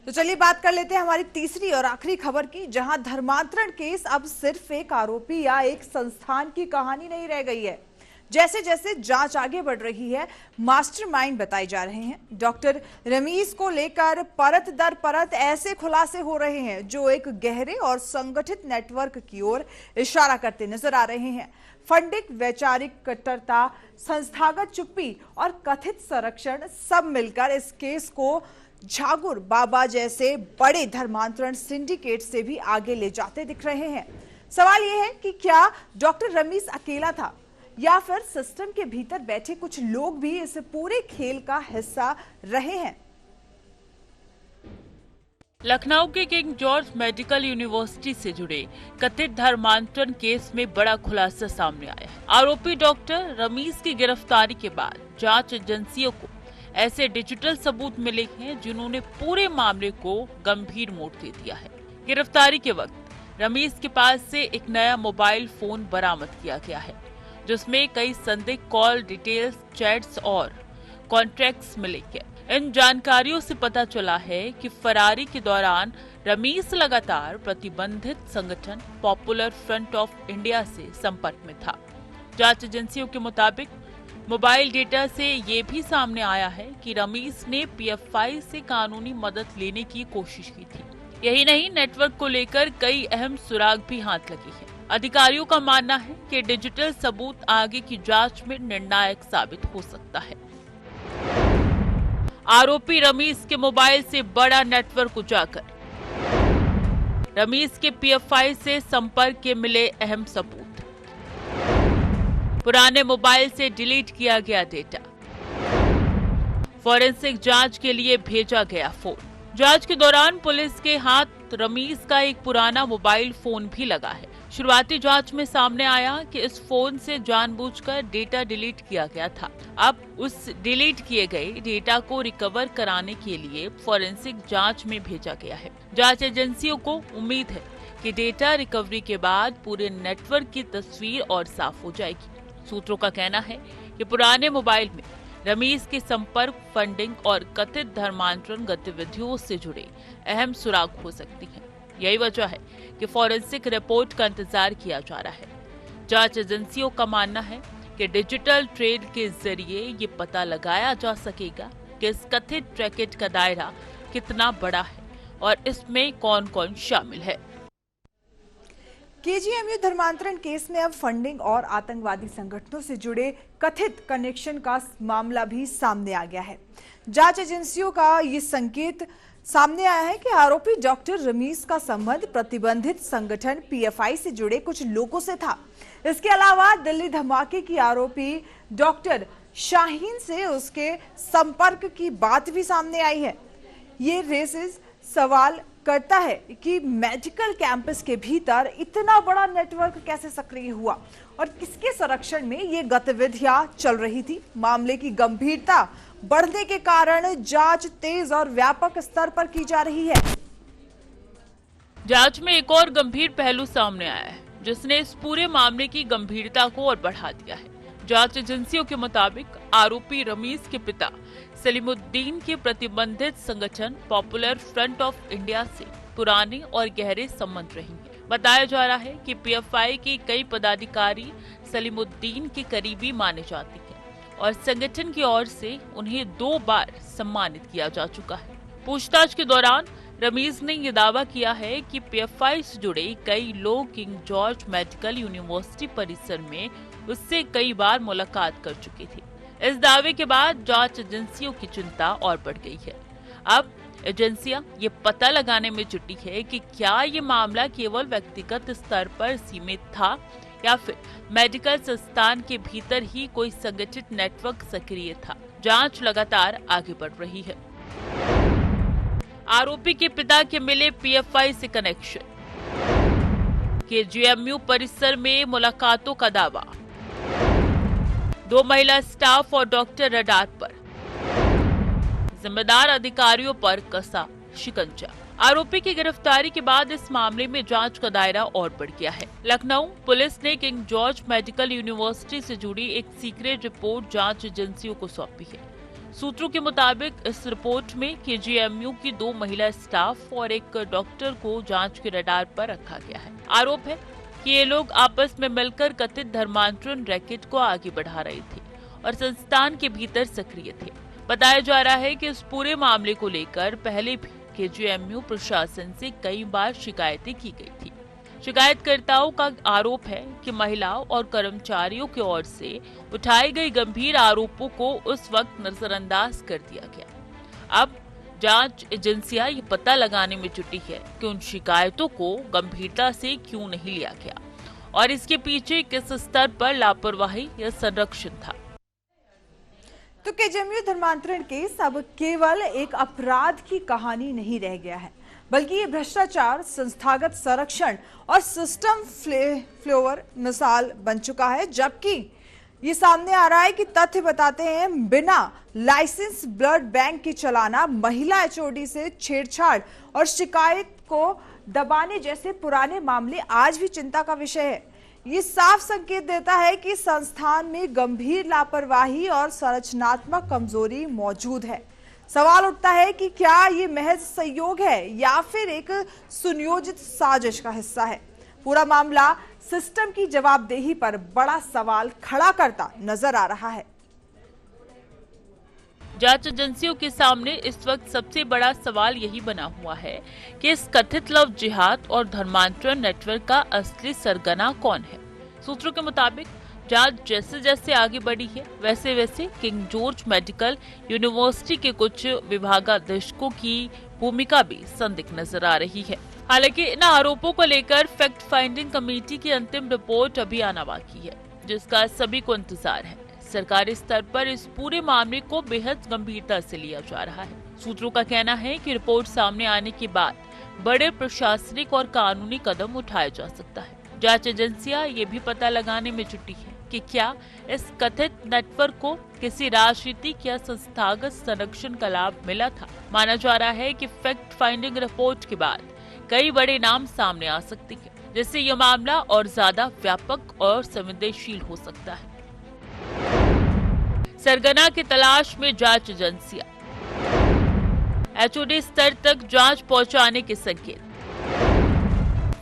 तो चलिए बात कर लेते हैं हमारी तीसरी और आखिरी खबर की, जहां धर्मांतरण केस अब सिर्फ एक आरोपी या एक संस्थान की कहानी नहीं रह गई है। जैसे जैसे जांच आगे बढ़ रही है, मास्टरमाइंड बताए जा रहे हैं। डॉक्टर रमीज को लेकर परत दर परत ऐसे खुलासे हो रहे हैं जो एक गहरे और संगठित नेटवर्क की ओर इशारा करते नजर आ रहे हैं। फंडिंग, वैचारिक कट्टरता, संस्थागत चुप्पी और कथित संरक्षण सब मिलकर इस केस को झागुर बाबा जैसे बड़े धर्मांतरण सिंडिकेट से भी आगे ले जाते दिख रहे हैं। सवाल यह है कि क्या डॉक्टर रमीज अकेला था या फिर सिस्टम के भीतर बैठे कुछ लोग भी इस पूरे खेल का हिस्सा रहे हैं। लखनऊ के किंग जॉर्ज मेडिकल यूनिवर्सिटी से जुड़े कथित धर्मांतरण केस में बड़ा खुलासा सामने आया है। आरोपी डॉक्टर रमीज की गिरफ्तारी के बाद जांच एजेंसियों को ऐसे डिजिटल सबूत मिले हैं जिन्होंने पूरे मामले को गंभीर मोड़ दे दिया है। गिरफ्तारी के वक्त रमीज के पास से एक नया मोबाइल फोन बरामद किया गया है, जिसमें कई संदिग्ध कॉल डिटेल्स, चैट्स और कॉन्ट्रैक्ट्स मिले हैं। इन जानकारियों से पता चला है कि फरारी के दौरान रमीज लगातार प्रतिबंधित संगठन पॉपुलर फ्रंट ऑफ इंडिया से संपर्क में था। जांच एजेंसियों के मुताबिक मोबाइल डेटा से ये भी सामने आया है कि रमीज ने पीएफआई से कानूनी मदद लेने की कोशिश की थी। यही नहीं, नेटवर्क को लेकर कई अहम सुराग भी हाथ लगे हैं। अधिकारियों का मानना है कि डिजिटल सबूत आगे की जांच में निर्णायक साबित हो सकता है। आरोपी रमीज के मोबाइल से बड़ा नेटवर्क उजागर। रमीज के पीएफआई से संपर्क के मिले अहम सबूत। पुराने मोबाइल से डिलीट किया गया डेटा। फॉरेंसिक जांच के लिए भेजा गया फोन। जांच के दौरान पुलिस के हाथ रमीज का एक पुराना मोबाइल फोन भी लगा है। शुरुआती जांच में सामने आया कि इस फोन से जानबूझकर डेटा डिलीट किया गया था। अब उस डिलीट किए गए डेटा को रिकवर कराने के लिए फॉरेंसिक जांच में भेजा गया है। जांच एजेंसियों को उम्मीद है कि डेटा रिकवरी के बाद पूरे नेटवर्क की तस्वीर और साफ हो जाएगी। सूत्रों का कहना है कि पुराने मोबाइल में रमीज के संपर्क, फंडिंग और कथित धर्मांतरण गतिविधियों से जुड़े अहम सुराग हो सकती हैं। यही वजह है कि फॉरेंसिक रिपोर्ट का इंतजार किया जा रहा है। जांच एजेंसियों का मानना है कि डिजिटल ट्रेड के जरिए ये पता लगाया जा सकेगा कि इस कथित रैकेट का दायरा कितना बड़ा है और इसमें कौन कौन शामिल है। केजीएमयू धर्मांतरण केस में अब फंडिंग और आतंकवादी संगठनों से जुड़े कथित कनेक्शन का मामला भी सामने आ गया है। जांच एजेंसियों का ये संकेत सामने आया है कि आरोपी डॉक्टर रमीज का संबंध प्रतिबंधित संगठन पीएफआई से जुड़े कुछ लोगों से था। इसके अलावा दिल्ली धमाके की आरोपी डॉक्टर शाहीन से उसके संपर्क की बात भी सामने आई है। ये रेसेस सवाल करता है कि मेडिकल कैंपस के भीतर इतना बड़ा नेटवर्क कैसे सक्रिय हुआ और किसके संरक्षण में ये गतिविधियां चल रही थी। मामले की गंभीरता बढ़ने के कारण जांच तेज और व्यापक स्तर पर की जा रही है। जांच में एक और गंभीर पहलू सामने आया है, जिसने इस पूरे मामले की गंभीरता को और बढ़ा दिया है। जांच एजेंसियों के मुताबिक आरोपी रमीज के पिता सलीमुद्दीन के प्रतिबंधित संगठन पॉपुलर फ्रंट ऑफ इंडिया से पुराने और गहरे संबंध रहे हैं। बताया जा रहा है कि पीएफआई के कई पदाधिकारी सलीमुद्दीन के करीबी माने जाते हैं और संगठन की ओर से उन्हें 2 बार सम्मानित किया जा चुका है। पूछताछ के दौरान रमीज ने यह दावा किया है कि पीएफआई से जुड़े कई लोग किंग जॉर्ज मेडिकल यूनिवर्सिटी परिसर में उससे कई बार मुलाकात कर चुके थे। इस दावे के बाद जांच एजेंसियों की चिंता और बढ़ गई है। अब एजेंसियां ये पता लगाने में जुटी है कि क्या ये मामला केवल व्यक्तिगत स्तर पर सीमित था या फिर मेडिकल संस्थान के भीतर ही कोई संगठित नेटवर्क सक्रिय था। जांच लगातार आगे बढ़ रही है। आरोपी के पिता के मिले पीएफआई से कनेक्शन। केजीएमयू परिसर में मुलाकातों का दावा। 2 महिला स्टाफ और डॉक्टर रडार पर। जिम्मेदार अधिकारियों पर कसा शिकंजा। आरोपी की गिरफ्तारी के बाद इस मामले में जांच का दायरा और बढ़ गया है। लखनऊ पुलिस ने किंग जॉर्ज मेडिकल यूनिवर्सिटी से जुड़ी एक सीक्रेट रिपोर्ट जांच एजेंसियों को सौंपी है। सूत्रों के मुताबिक इस रिपोर्ट में केजीएमयू की 2 महिला स्टाफ और एक डॉक्टर को जांच के रडार पर रखा गया है। आरोप है कि ये लोग आपस में मिलकर कथित धर्मांतरण रैकेट को आगे बढ़ा रहे थे और संस्थान के भीतर सक्रिय थे। बताया जा रहा है कि इस पूरे मामले को लेकर पहले भी केजीएमयू प्रशासन से कई बार शिकायतें की गई थी। शिकायतकर्ताओं का आरोप है कि महिलाओं और कर्मचारियों की ओर से उठाए गए गंभीर आरोपों को उस वक्त नजरअंदाज कर दिया गया। अब जांच एजेंसियां ये पता लगाने में जुटी है कि उन शिकायतों को गंभीरता से क्यों नहीं लिया गया और इसके पीछे किस स्तर पर लापरवाही या संरक्षण था। तो केजीएमयू धर्मांतरण केस अब केवल एक अपराध की कहानी नहीं रह गया है, बल्कि ये भ्रष्टाचार, संस्थागत संरक्षण और सिस्टम फ्लेवर मिसाल बन चुका है। जबकि ये सामने आ रहा है कि तथ्य बताते हैं, बिना लाइसेंस ब्लड बैंक के चलाना, महिला एचओडी से छेड़छाड़ और शिकायत को दबाने जैसे पुराने मामले आज भी चिंता का विषय है। ये साफ संकेत देता है कि संस्थान में गंभीर लापरवाही और संरचनात्मक कमजोरी मौजूद है। सवाल उठता है कि क्या ये महज संयोग है या फिर एक सुनियोजित साजिश का हिस्सा है। पूरा मामला सिस्टम की जवाबदेही पर बड़ा सवाल खड़ा करता नजर आ रहा है। जांच एजेंसियों के सामने इस वक्त सबसे बड़ा सवाल यही बना हुआ है कि इस कथित लव जिहाद और धर्मांतरण नेटवर्क का असली सरगना कौन है। सूत्रों के मुताबिक जांच जैसे जैसे आगे बढ़ी है, वैसे वैसे किंग जॉर्ज मेडिकल यूनिवर्सिटी के कुछ विभागाध्यक्षों की भूमिका भी संदिग्ध नजर आ रही है। हालांकि इन आरोपों को लेकर फैक्ट फाइंडिंग कमेटी की अंतिम रिपोर्ट अभी आना बाकी है, जिसका सभी को इंतजार है। सरकारी स्तर पर इस पूरे मामले को बेहद गंभीरता से लिया जा रहा है। सूत्रों का कहना है कि रिपोर्ट सामने आने के बाद बड़े प्रशासनिक और कानूनी कदम उठाया जा सकता है। जांच एजेंसियां ये भी पता लगाने में जुटी है कि क्या इस कथित नेटवर्क को किसी राजनीतिक या संस्थागत संरक्षण का लाभ मिला था। माना जा रहा है कि फैक्ट फाइंडिंग रिपोर्ट के बाद कई बड़े नाम सामने आ सकते हैं, जिससे यह मामला और ज्यादा व्यापक और संवेदनशील हो सकता है। सरगना की तलाश में जांच एजेंसियां, एचओडी स्तर तक जांच पहुंचाने के संकेत,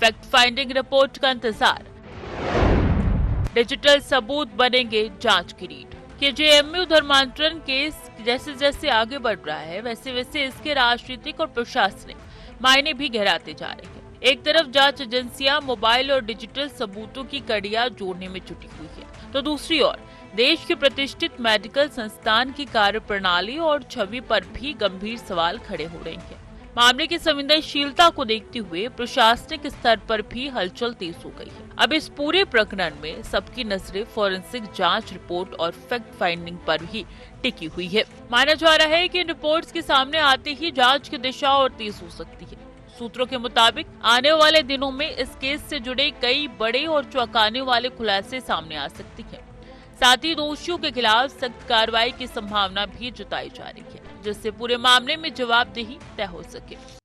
फैक्ट फाइंडिंग रिपोर्ट का इंतजार, डिजिटल सबूत बनेंगे जांच की रीढ़। केजीएमयू धर्मांतरण केस जैसे जैसे आगे बढ़ रहा है, वैसे वैसे इसके राजनीतिक और प्रशासनिक मायने भी गहराते जा रहे हैं। एक तरफ जांच एजेंसियां मोबाइल और डिजिटल सबूतों की कड़ियां जोड़ने में जुटी हुई है, तो दूसरी ओर देश के प्रतिष्ठित मेडिकल संस्थान की कार्यप्रणाली और छवि पर भी गंभीर सवाल खड़े हो रहे हैं। मामले की संवेदनशीलता को देखते हुए प्रशासनिक स्तर पर भी हलचल तेज हो गई है। अब इस पूरे प्रकरण में सबकी नजरें फॉरेंसिक जांच रिपोर्ट और फैक्ट फाइंडिंग पर ही टिकी हुई है। माना जा रहा है कि रिपोर्ट्स के सामने आते ही जांच की दिशा और तेज हो सकती है। सूत्रों के मुताबिक आने वाले दिनों में इस केस से जुड़े कई बड़े और चौंकाने वाले खुलासे सामने आ सकती हैं। साथ ही दोषियों के खिलाफ सख्त कार्रवाई की संभावना भी जताई जा रही है, जिससे पूरे मामले में जवाबदेही तय हो सके।